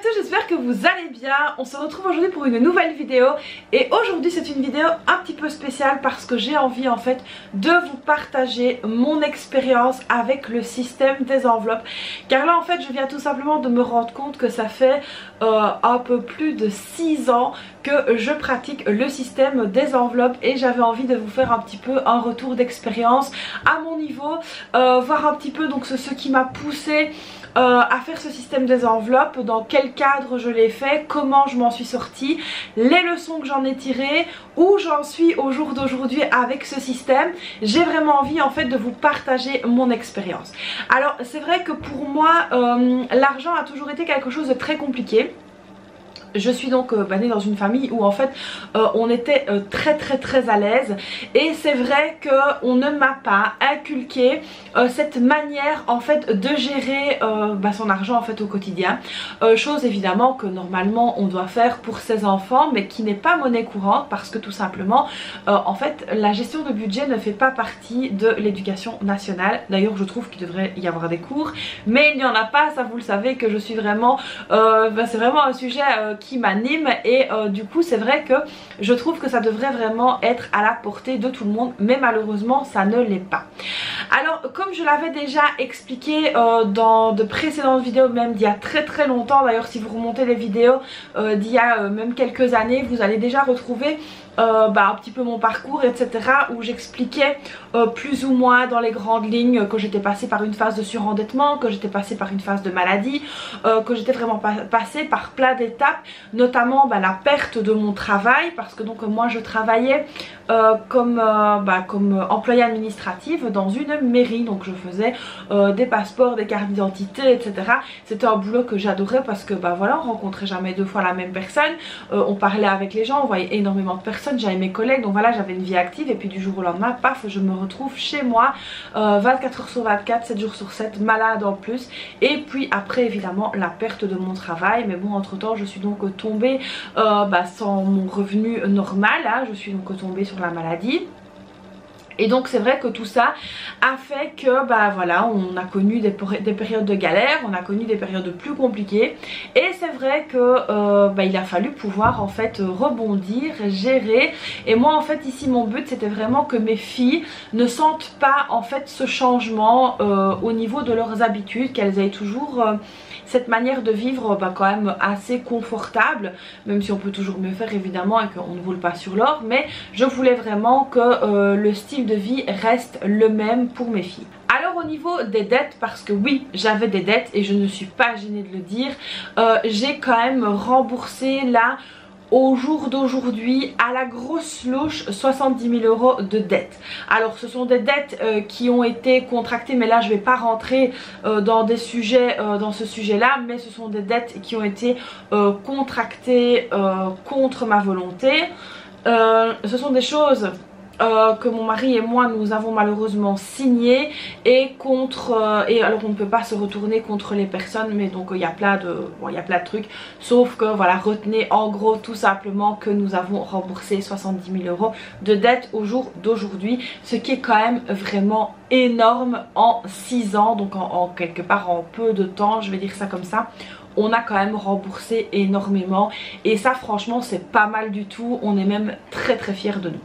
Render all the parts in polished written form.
tous, j'espère que vous allez bien. On se retrouve aujourd'hui pour une nouvelle vidéo. Et aujourd'hui c'est une vidéo un petit peu spéciale parce que j'ai envie en fait de vous partager mon expérience avec le système des enveloppes. Car là en fait je viens tout simplement de me rendre compte que ça fait un peu plus de 6 ans que je pratique le système des enveloppes. Et j'avais envie de vous faire un petit peu un retour d'expérience à mon niveau, voir un petit peu donc ce qui m'a poussé à faire ce système des enveloppes, dans quel cadre je l'ai fait, comment je m'en suis sortie, les leçons que j'en ai tirées, où j'en suis au jour d'aujourd'hui avec ce système. J'ai vraiment envie en fait de vous partager mon expérience. Alors c'est vrai que pour moi l'argent a toujours été quelque chose de très compliqué. Je suis donc née dans une famille où en fait on était très à l'aise, et c'est vrai qu'on ne m'a pas inculqué cette manière en fait de gérer son argent en fait au quotidien, chose évidemment que normalement on doit faire pour ses enfants, mais qui n'est pas monnaie courante parce que tout simplement en fait la gestion de budget ne fait pas partie de l'éducation nationale. D'ailleurs je trouve qu'il devrait y avoir des cours, mais il n'y en a pas, ça vous le savez que je suis vraiment c'est vraiment un sujet qui m'anime, et du coup c'est vrai que je trouve que ça devrait vraiment être à la portée de tout le monde, mais malheureusement ça ne l'est pas. Alors comme je l'avais déjà expliqué dans de précédentes vidéos, même d'il y a très longtemps, d'ailleurs si vous remontez les vidéos d'il y a même quelques années, vous allez déjà retrouver un petit peu mon parcours etc, où j'expliquais plus ou moins dans les grandes lignes que j'étais passée par une phase de surendettement, que j'étais passée par une phase de maladie, que j'étais vraiment passée par plein d'étapes, notamment la perte de mon travail, parce que donc moi je travaillais comme employée administrative dans une mairie, donc je faisais des passeports, des cartes d'identité etc. C'était un boulot que j'adorais parce que voilà, on rencontrait jamais deux fois la même personne, on parlait avec les gens, on voyait énormément de personnes, j'avais mes collègues, donc voilà, j'avais une vie active. Et puis du jour au lendemain, paf, je me retrouve chez moi 24 heures sur 24, 7 jours sur 7, malade en plus. Et puis après évidemment la perte de mon travail, mais bon entre temps je suis donc tombée sans mon revenu normal, hein. Je suis donc tombée sur la maladie. Et donc c'est vrai que tout ça a fait que voilà, on a connu des périodes de galère, on a connu des périodes plus compliquées, et c'est vrai que il a fallu pouvoir en fait rebondir, gérer. Et moi en fait ici mon but c'était vraiment que mes filles ne sentent pas en fait ce changement au niveau de leurs habitudes, qu'elles aient toujours cette manière de vivre quand même assez confortable, même si on peut toujours mieux faire évidemment et qu'on ne roule pas sur l'or, mais je voulais vraiment que le style de vie reste le même pour mes filles. Alors au niveau des dettes, parce que oui j'avais des dettes et je ne suis pas gênée de le dire, j'ai quand même remboursé là au jour d'aujourd'hui à la grosse louche 70 000 € de dettes. Alors ce sont des dettes qui ont été contractées, mais là je vais pas rentrer dans des sujets dans ce sujet là, mais ce sont des dettes qui ont été contractées contre ma volonté. Ce sont des choses que mon mari et moi nous avons malheureusement signé, et contre et alors on ne peut pas se retourner contre les personnes, mais donc il y a plein de trucs, sauf que voilà, retenez en gros tout simplement que nous avons remboursé 70 000 € de dettes au jour d'aujourd'hui, ce qui est quand même vraiment énorme en 6 ans, donc en quelque part en peu de temps, je vais dire ça comme ça. On a quand même remboursé énormément, et ça franchement c'est pas mal du tout, on est même très fiers de nous.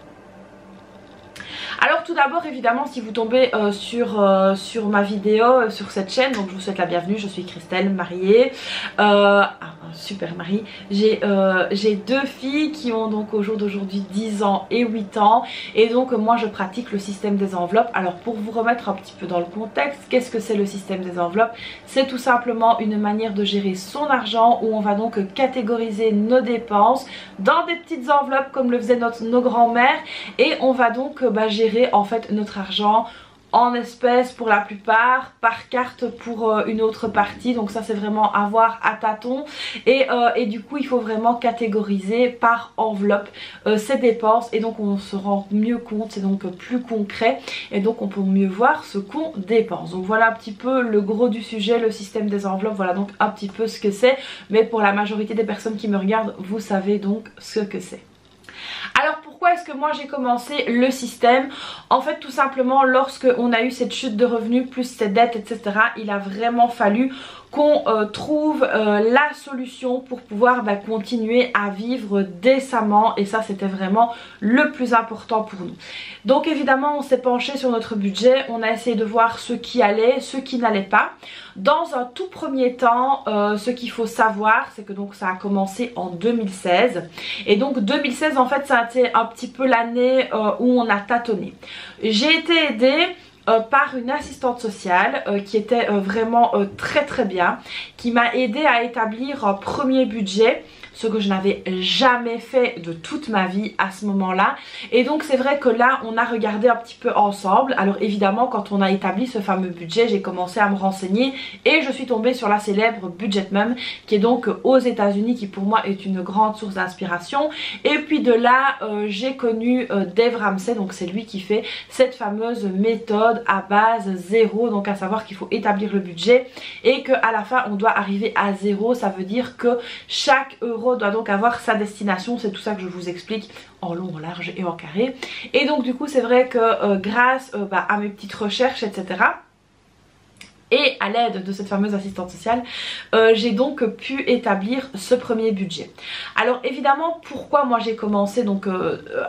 Alors tout d'abord évidemment, si vous tombez sur ma vidéo, sur cette chaîne, donc je vous souhaite la bienvenue. Je suis Christelle, mariée, un super mari. J'ai 2 filles qui ont donc au jour d'aujourd'hui 10 ans et 8 ans, et donc moi je pratique le système des enveloppes. Alors pour vous remettre un petit peu dans le contexte, qu'est-ce que c'est le système des enveloppes? C'est tout simplement une manière de gérer son argent, où on va donc catégoriser nos dépenses dans des petites enveloppes comme le faisaient nos grands-mères, et on va donc gérer en fait notre argent en espèces pour la plupart, par carte pour une autre partie. Donc ça c'est vraiment à voir à tâtons, et du coup il faut vraiment catégoriser par enveloppe ces dépenses, et donc on se rend mieux compte, c'est donc plus concret, et donc on peut mieux voir ce qu'on dépense. Donc voilà un petit peu le gros du sujet, le système des enveloppes, voilà donc un petit peu ce que c'est, mais pour la majorité des personnes qui me regardent, vous savez donc ce que c'est. Alors pourquoi est-ce que moi j'ai commencé le système? En fait tout simplement lorsque on a eu cette chute de revenus plus ces dettes etc, il a vraiment fallu qu'on trouve la solution pour pouvoir continuer à vivre décemment, et ça c'était vraiment le plus important pour nous. Donc évidemment on s'est penché sur notre budget, on a essayé de voir ce qui allait, ce qui n'allait pas. Dans un tout premier temps, ce qu'il faut savoir, c'est que donc ça a commencé en 2016, et donc 2016 en fait ça a été un petit peu l'année où on a tâtonné. J'ai été aidée par une assistante sociale qui était vraiment très bien, qui m'a aidée à établir un premier budget, ce que je n'avais jamais fait de toute ma vie à ce moment-là. Et donc c'est vrai que là on a regardé un petit peu ensemble. Alors évidemment quand on a établi ce fameux budget, j'ai commencé à me renseigner et je suis tombée sur la célèbre Budget Mum, qui est donc aux États-Unis, qui pour moi est une grande source d'inspiration. Et puis de là j'ai connu Dave Ramsey, donc c'est lui qui fait cette fameuse méthode à base zéro, donc à savoir qu'il faut établir le budget et qu'à la fin on doit arriver à zéro. Ça veut dire que chaque euro doit donc avoir sa destination. C'est tout ça que je vous explique en long, en large et en carré. Et donc du coup c'est vrai que grâce à mes petites recherches etc, et à l'aide de cette fameuse assistante sociale, j'ai donc pu établir ce premier budget. Alors évidemment pourquoi moi j'ai commencé donc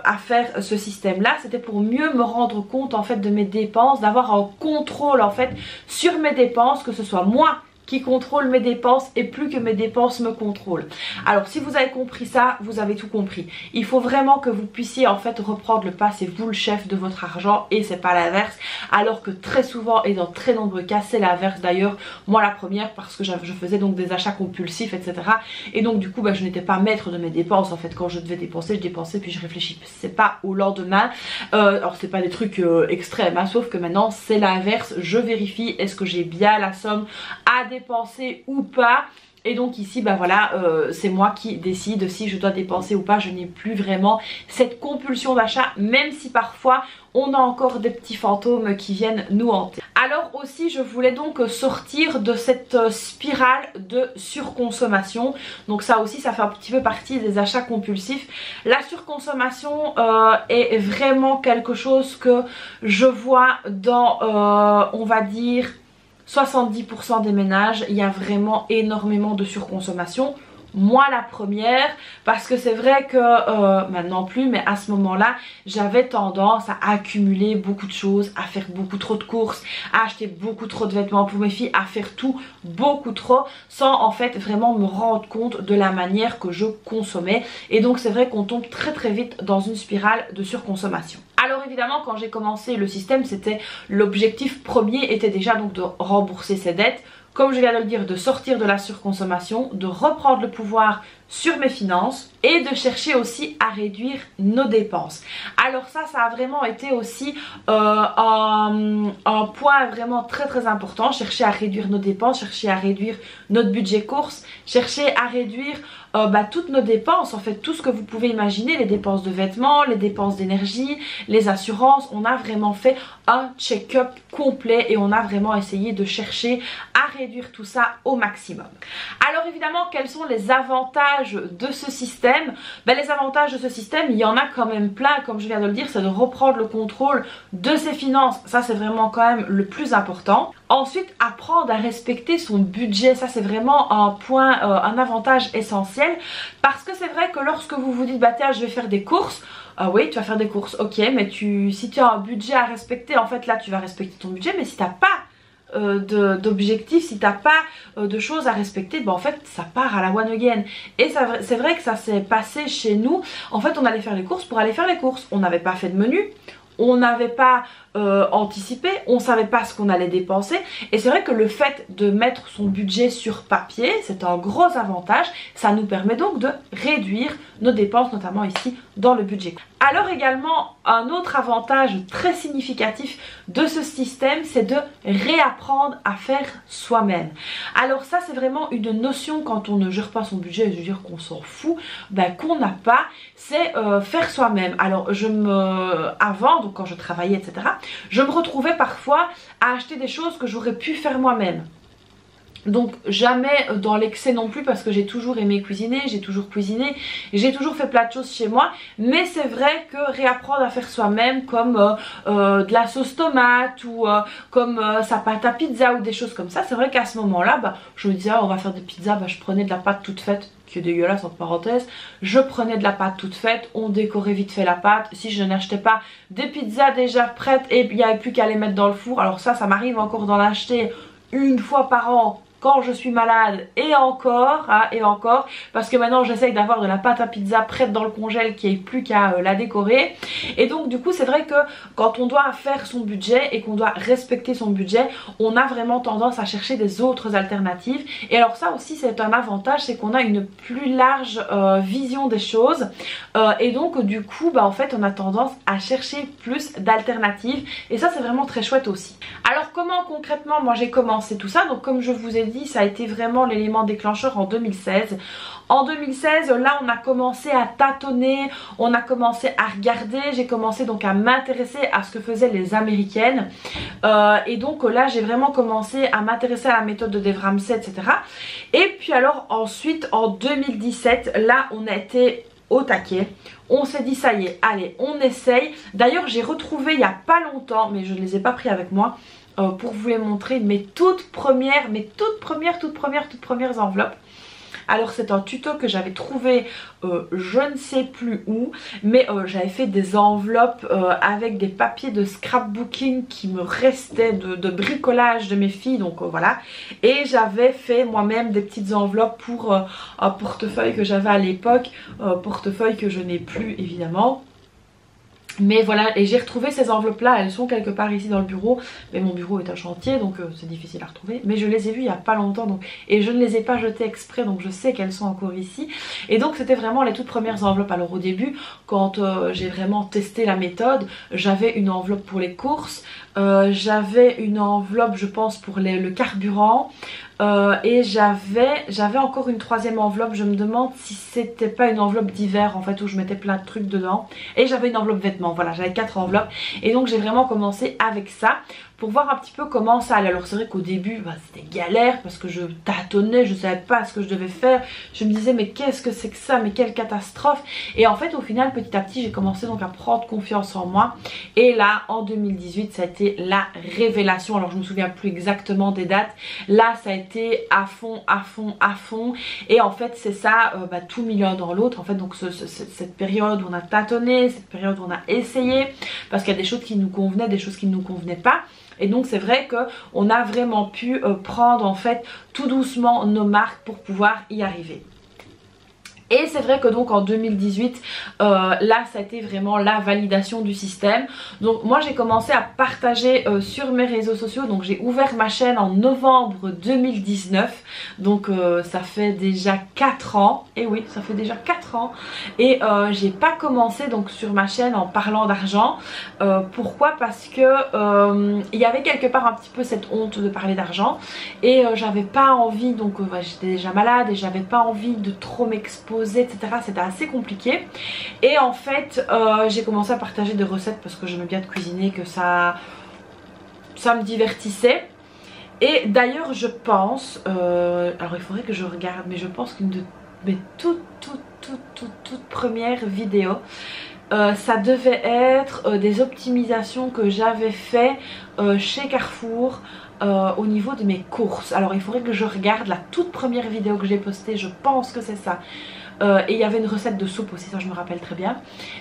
à faire ce système là, c'était pour mieux me rendre compte en fait de mes dépenses, d'avoir un contrôle en fait sur mes dépenses, que ce soit moi qui contrôle mes dépenses et plus que mes dépenses me contrôlent. Alors si vous avez compris ça, vous avez tout compris. Il faut vraiment que vous puissiez en fait reprendre le pas, c'est vous le chef de votre argent et c'est pas l'inverse, alors que très souvent et dans très nombreux cas c'est l'inverse. D'ailleurs moi la première, parce que je faisais donc des achats compulsifs etc, et donc du coup je n'étais pas maître de mes dépenses. En fait quand je devais dépenser, je dépensais puis je réfléchissais pas au lendemain. Alors c'est pas des trucs extrêmes hein, sauf que maintenant c'est l'inverse, je vérifie est-ce que j'ai bien la somme à dépenser ou pas. Et donc ici voilà c'est moi qui décide si je dois dépenser ou pas. Je n'ai plus vraiment cette compulsion d'achat, même si parfois on a encore des petits fantômes qui viennent nous hanter. Alors aussi je voulais donc sortir de cette spirale de surconsommation. Donc ça aussi ça fait un petit peu partie des achats compulsifs. La surconsommation est vraiment quelque chose que je vois dans on va dire 70% des ménages. Il y a vraiment énormément de surconsommation. Moi la première, parce que c'est vrai que maintenant plus, mais à ce moment-là j'avais tendance à accumuler beaucoup de choses, à faire beaucoup trop de courses, à acheter beaucoup trop de vêtements pour mes filles, à faire tout beaucoup trop sans en fait vraiment me rendre compte de la manière que je consommais. Et donc c'est vrai qu'on tombe très vite dans une spirale de surconsommation. Alors évidemment quand j'ai commencé le système, c'était l'objectif premier était déjà donc de rembourser ses dettes, comme je viens de le dire, de sortir de la surconsommation, de reprendre le pouvoir sur mes finances et de chercher aussi à réduire nos dépenses. Alors ça a vraiment été aussi un point vraiment très important. Chercher à réduire nos dépenses, chercher à réduire notre budget course, chercher à réduire toutes nos dépenses, en fait tout ce que vous pouvez imaginer, les dépenses de vêtements, les dépenses d'énergie, les assurances. On a vraiment fait un check-up complet et on a vraiment essayé de chercher à réduire tout ça au maximum. Alors évidemment quels sont les avantages de ce système? Les avantages de ce système, il y en a quand même plein, comme je viens de le dire, c'est de reprendre le contrôle de ses finances. Ça c'est vraiment quand même le plus important. Ensuite, apprendre à respecter son budget, ça c'est vraiment un point, un avantage essentiel, parce que c'est vrai que lorsque vous vous dites tiens je vais faire des courses, oui tu vas faire des courses, ok, mais si tu as un budget à respecter, en fait là tu vas respecter ton budget, mais si tu n'as pas d'objectifs, si t'as pas de choses à respecter, en fait ça part à la one again. Et c'est vrai que ça s'est passé chez nous. En fait on allait faire les courses pour aller faire les courses, on n'avait pas fait de menu, on n'avait pas anticipé, on savait pas ce qu'on allait dépenser. Et c'est vrai que le fait de mettre son budget sur papier, c'est un gros avantage. Ça nous permet donc de réduire nos dépenses, notamment ici dans le budget. Alors également un autre avantage très significatif de ce système, c'est de réapprendre à faire soi-même. Alors ça c'est vraiment une notion quand on ne gère pas son budget, je veux dire qu'on s'en fout, qu'on n'a pas, c'est faire soi-même. Alors avant, donc quand je travaillais etc, je me retrouvais parfois à acheter des choses que j'aurais pu faire moi-même. Donc jamais dans l'excès non plus, parce que j'ai toujours aimé cuisiner, j'ai toujours cuisiné, j'ai toujours fait plein de choses chez moi. Mais c'est vrai que réapprendre à faire soi-même, comme de la sauce tomate ou comme sa pâte à pizza ou des choses comme ça, c'est vrai qu'à ce moment là je me disais on va faire des pizzas, je prenais de la pâte toute faite, qui est dégueulasse entre parenthèses, je prenais de la pâte toute faite, on décorait vite fait la pâte. Si je n'achetais pas des pizzas déjà prêtes et il n'y avait plus qu'à les mettre dans le four, alors ça m'arrive encore d'en acheter une fois par an quand je suis malade, et encore, hein, et encore, parce que maintenant j'essaye d'avoir de la pâte à pizza prête dans le congèle qui est plus qu'à la décorer. Et donc du coup c'est vrai que quand on doit faire son budget et qu'on doit respecter son budget, on a vraiment tendance à chercher des autres alternatives. Et alors ça aussi c'est un avantage, c'est qu'on a une plus large vision des choses, et donc du coup en fait on a tendance à chercher plus d'alternatives, et ça c'est vraiment très chouette aussi. Alors comment concrètement moi j'ai commencé tout ça? Donc comme je vous ai dit, ça a été vraiment l'élément déclencheur en 2016. En 2016, là on a commencé à tâtonner, on a commencé à regarder, j'ai commencé donc à m'intéresser à ce que faisaient les américaines, et donc là j'ai vraiment commencé à m'intéresser à la méthode de Dave Ramsey, etc. Et puis alors ensuite en 2017, là on a été au taquet, on s'est dit ça y est, allez on essaye. D'ailleurs j'ai retrouvé il n'y a pas longtemps, mais je ne les ai pas pris avec moi, pour vous les montrer, mes toutes premières enveloppes. Alors c'est un tuto que j'avais trouvé je ne sais plus où, mais j'avais fait des enveloppes avec des papiers de scrapbooking qui me restaient de bricolage de mes filles, donc voilà. Et j'avais fait moi-même des petites enveloppes pour un portefeuille que j'avais à l'époque, portefeuille que je n'ai plus évidemment. Mais voilà, et j'ai retrouvé ces enveloppes là, elles sont quelque part ici dans le bureau, mais mon bureau est un chantier donc c'est difficile à retrouver, mais je les ai vues il y a pas longtemps donc, et je ne les ai pas jetées exprès, donc je sais qu'elles sont encore ici. Et donc c'était vraiment les toutes premières enveloppes. Alors au début quand j'ai vraiment testé la méthode, j'avais une enveloppe pour les courses, j'avais une enveloppe je pense pour le carburant, et j'avais encore une troisième enveloppe. Je me demande si c'était pas une enveloppe d'hiver en fait, où je mettais plein de trucs dedans, et j'avais une enveloppe vêtements. Voilà, j'avais 4 enveloppes, et donc j'ai vraiment commencé avec ça pour voir un petit peu comment ça allait. Alors c'est vrai qu'au début c'était galère parce que je tâtonnais, je savais pas ce que je devais faire, je me disais mais qu'est-ce que c'est que ça, mais quelle catastrophe. Et en fait au final petit à petit j'ai commencé donc à prendre confiance en moi, et là en 2018 ça a été la révélation. Alors je me souviens plus exactement des dates, là ça a été à fond à fond à fond, et en fait c'est ça, tout mis l'un dans l'autre en fait. Donc cette période où on a tâtonné, cette période où on a essayé, parce qu'il y a des choses qui nous convenaient, des choses qui ne nous convenaient pas. Et donc c'est vrai qu'on a vraiment pu prendre en fait tout doucement nos marques pour pouvoir y arriver. Et c'est vrai que donc en 2018, là ça a été vraiment la validation du système. Donc moi j'ai commencé à partager sur mes réseaux sociaux. Donc j'ai ouvert ma chaîne en novembre 2019. Donc ça fait déjà 4 ans. Et oui, ça fait déjà 4 ans. Et j'ai pas commencé donc sur ma chaîne en parlant d'argent. Pourquoi? Parce que il y avait quelque part un petit peu cette honte de parler d'argent. Et j'avais pas envie, donc j'étais déjà malade et j'avais pas envie de trop m'exposer, etc. C'était assez compliqué. Et en fait j'ai commencé à partager des recettes parce que j'aimais bien de cuisiner, que ça me divertissait. Et d'ailleurs je pense, alors il faudrait que je regarde, mais je pense qu'une de mes toutes premières vidéos, ça devait être des optimisations que j'avais fait chez Carrefour, au niveau de mes courses. Alors il faudrait que je regarde la toute première vidéo que j'ai postée, je pense que c'est ça. Et il y avait une recette de soupe aussi, ça je me rappelle très bien,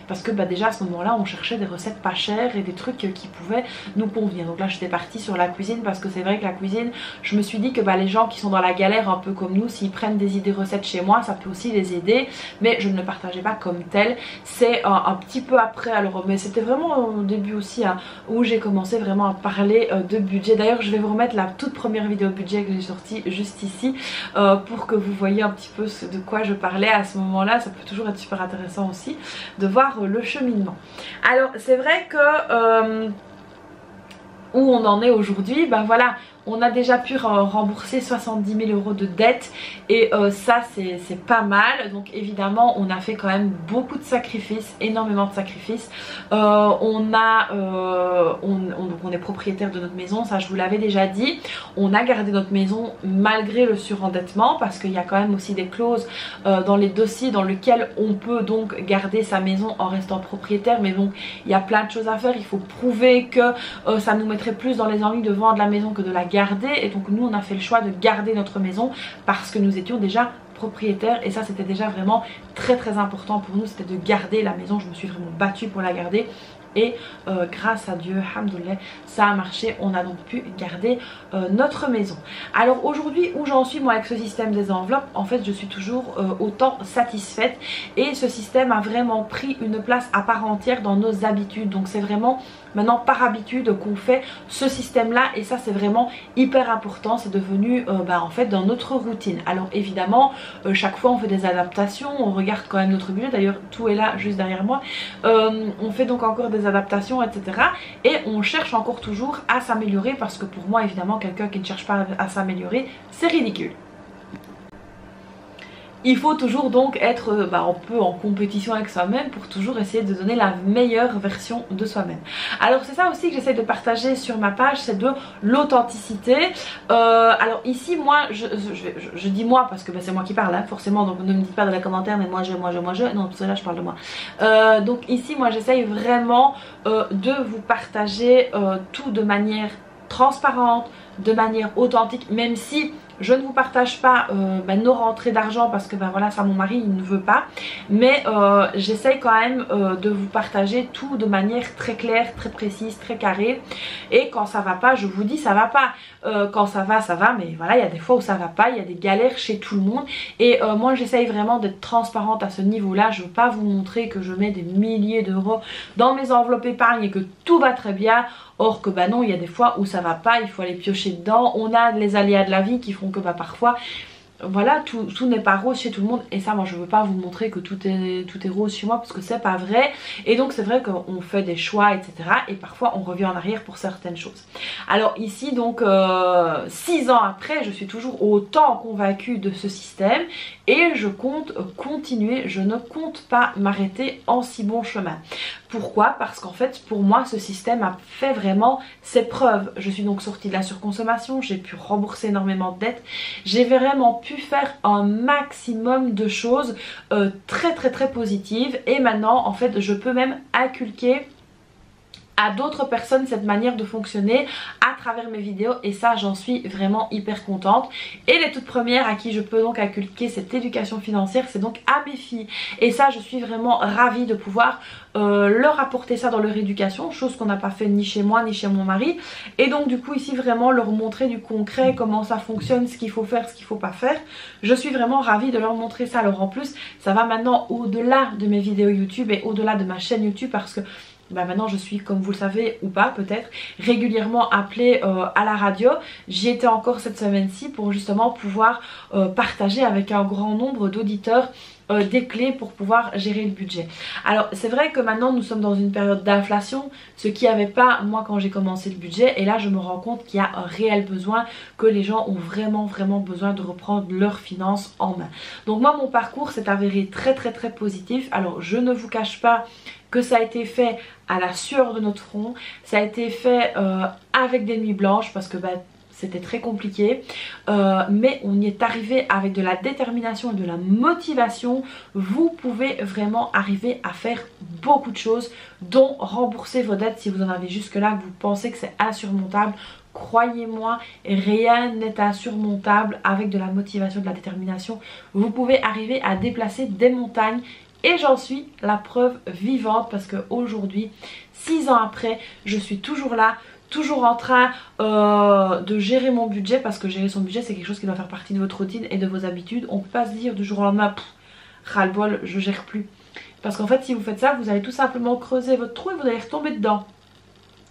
parce que déjà à ce moment là on cherchait des recettes pas chères et des trucs qui pouvaient nous convenir. Donc là j'étais partie sur la cuisine, parce que c'est vrai que la cuisine, je me suis dit que les gens qui sont dans la galère un peu comme nous, s'ils prennent des idées recettes chez moi, ça peut aussi les aider. Mais je ne le partageais pas comme tel, c'est un petit peu après. Alors mais c'était vraiment au début aussi où j'ai commencé vraiment à parler de budget. D'ailleurs je vais vous remettre la toute première vidéo budget que j'ai sortie juste ici, pour que vous voyez un petit peu de quoi je parlais à ce moment là. Ça peut toujours être super intéressant aussi de voir le cheminement. Alors c'est vrai que où on en est aujourd'hui, voilà, on a déjà pu rembourser 70 000 € de dettes et ça c'est pas mal. Donc évidemment on a fait quand même beaucoup de sacrifices, énormément de sacrifices. Donc on est propriétaire de notre maison, ça je vous l'avais déjà dit. On a gardé notre maison malgré le surendettement parce qu'il y a quand même aussi des clauses dans les dossiers dans lesquels on peut donc garder sa maison en restant propriétaire, mais donc il y a plein de choses à faire. Il faut prouver que ça nous mettrait plus dans les ennuis de vendre la maison que de la garder, et donc nous on a fait le choix de garder notre maison parce que nous étions déjà propriétaires et ça c'était déjà vraiment très très important pour nous, c'était de garder la maison. Je me suis vraiment battue pour la garder et grâce à Dieu, alhamdoulilah, ça a marché. On a donc pu garder notre maison. Alors aujourd'hui où j'en suis moi avec ce système des enveloppes, en fait je suis toujours autant satisfaite et ce système a vraiment pris une place à part entière dans nos habitudes. Donc c'est vraiment maintenant par habitude qu'on fait ce système là et ça c'est vraiment hyper important. C'est devenu en fait dans notre routine. Alors évidemment chaque fois on fait des adaptations, on regarde quand même notre budget, d'ailleurs tout est là juste derrière moi. On fait donc encore des adaptations etc. et on cherche encore toujours à s'améliorer parce que pour moi évidemment quelqu'un qui ne cherche pas à s'améliorer c'est ridicule. Il faut toujours donc être un peu en compétition avec soi-même pour toujours essayer de donner la meilleure version de soi-même. Alors c'est ça aussi que j'essaie de partager sur ma page, c'est de l'authenticité. Alors ici moi, je dis moi parce que c'est moi qui parle hein, forcément, donc ne me dites pas dans les commentaires mais moi je, non parce que là je parle de moi. Donc ici moi j'essaye vraiment de vous partager tout de manière transparente, de manière authentique, même si je ne vous partage pas nos rentrées d'argent parce que voilà ça mon mari il ne veut pas, mais j'essaye quand même de vous partager tout de manière très claire, très précise, très carrée. Et quand ça va pas je vous dis ça va pas, quand ça va, mais voilà il y a des fois où ça va pas, il y a des galères chez tout le monde et moi j'essaye vraiment d'être transparente à ce niveau là. Je veux pas vous montrer que je mets des milliers d'euros dans mes enveloppes épargne et que tout va très bien. Or que non, il y a des fois où ça va pas, il faut aller piocher dedans. On a les aléas de la vie qui font que parfois voilà tout n'est pas rose chez tout le monde et ça moi je veux pas vous montrer que tout est rose chez moi parce que c'est pas vrai. Et donc c'est vrai qu'on fait des choix etc. et parfois on revient en arrière pour certaines choses. Alors ici donc 6 ans après je suis toujours autant convaincue de ce système et je compte continuer, je ne compte pas m'arrêter en si bon chemin. Pourquoi? Parce qu'en fait pour moi ce système a fait vraiment ses preuves. Je suis donc sortie de la surconsommation, j'ai pu rembourser énormément de dettes, j'ai vraiment pu faire un maximum de choses très positives et maintenant en fait je peux même inculquer à d'autres personnes cette manière de fonctionner à travers mes vidéos et ça j'en suis vraiment hyper contente. Et les toutes premières à qui je peux donc inculquer cette éducation financière c'est donc à mes filles et ça je suis vraiment ravie de pouvoir leur apporter ça dans leur éducation, chose qu'on n'a pas fait ni chez moi ni chez mon mari. Et donc du coup ici vraiment leur montrer du concret comment ça fonctionne, ce qu'il faut faire, ce qu'il faut pas faire. Je suis vraiment ravie de leur montrer ça. Alors en plus ça va maintenant au-delà de mes vidéos YouTube et au-delà de ma chaîne YouTube parce que maintenant je suis, comme vous le savez ou pas peut-être, régulièrement appelée à la radio. J'y étais encore cette semaine-ci pour justement pouvoir partager avec un grand nombre d'auditeurs des clés pour pouvoir gérer le budget. Alors c'est vrai que maintenant nous sommes dans une période d'inflation, ce qui n'y avait pas moi quand j'ai commencé le budget, et là je me rends compte qu'il y a un réel besoin, que les gens ont vraiment besoin de reprendre leurs finances en main. Donc moi mon parcours s'est avéré très positif. Alors je ne vous cache pas que ça a été fait à la sueur de notre front, ça a été fait avec des nuits blanches parce que c'était très compliqué, mais on y est arrivé avec de la détermination et de la motivation. Vous pouvez vraiment arriver à faire beaucoup de choses, dont rembourser vos dettes si vous en avez jusque là, que vous pensez que c'est insurmontable. Croyez-moi, rien n'est insurmontable avec de la motivation, de la détermination. Vous pouvez arriver à déplacer des montagnes. Et j'en suis la preuve vivante parce qu'aujourd'hui, 6 ans après, je suis toujours là, toujours en train de gérer mon budget, parce que gérer son budget c'est quelque chose qui doit faire partie de votre routine et de vos habitudes. On ne peut pas se dire du jour au lendemain, ras-le-bol, je gère plus. Parce qu'en fait si vous faites ça, vous allez tout simplement creuser votre trou et vous allez retomber dedans.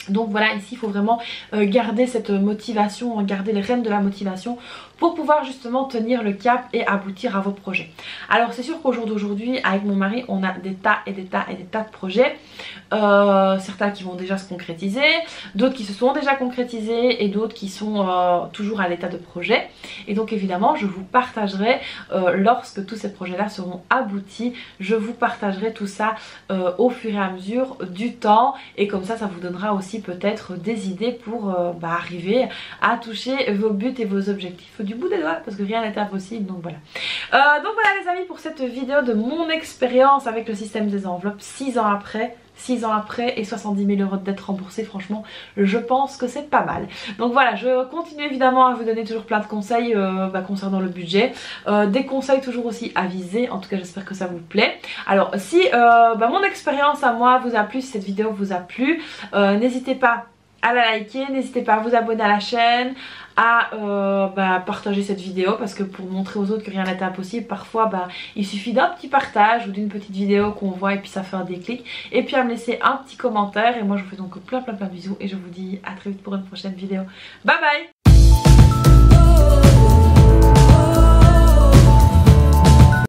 Donc voilà, ici il faut vraiment garder cette motivation, garder les rênes de la motivation pour pouvoir justement tenir le cap et aboutir à vos projets. Alors c'est sûr qu'au jour d'aujourd'hui, avec mon mari, on a des tas et des tas et des tas de projets. Certains qui vont déjà se concrétiser, d'autres qui se sont déjà concrétisés et d'autres qui sont toujours à l'état de projet. Et donc évidemment je vous partagerai lorsque tous ces projets là seront aboutis, je vous partagerai tout ça au fur et à mesure du temps, et comme ça vous donnera aussi peut-être des idées pour arriver à toucher vos buts et vos objectifs du bout des doigts, parce que rien n'est impossible. Donc voilà. Donc voilà les amis, pour cette vidéo de mon expérience avec le système des enveloppes 6 ans après. 6 ans après et 70 000 € de dettes remboursées, franchement je pense que c'est pas mal. Donc voilà, je continue évidemment à vous donner toujours plein de conseils concernant le budget, des conseils toujours aussi avisés, en tout cas j'espère que ça vous plaît. Alors si mon expérience à moi vous a plu, si cette vidéo vous a plu, n'hésitez pas à la liker, n'hésitez pas à vous abonner à la chaîne, à partager cette vidéo, parce que pour montrer aux autres que rien n'est impossible, parfois il suffit d'un petit partage ou d'une petite vidéo qu'on voit et puis ça fait un déclic, et puis à me laisser un petit commentaire. Et moi je vous fais donc plein de bisous et je vous dis à très vite pour une prochaine vidéo. Bye bye.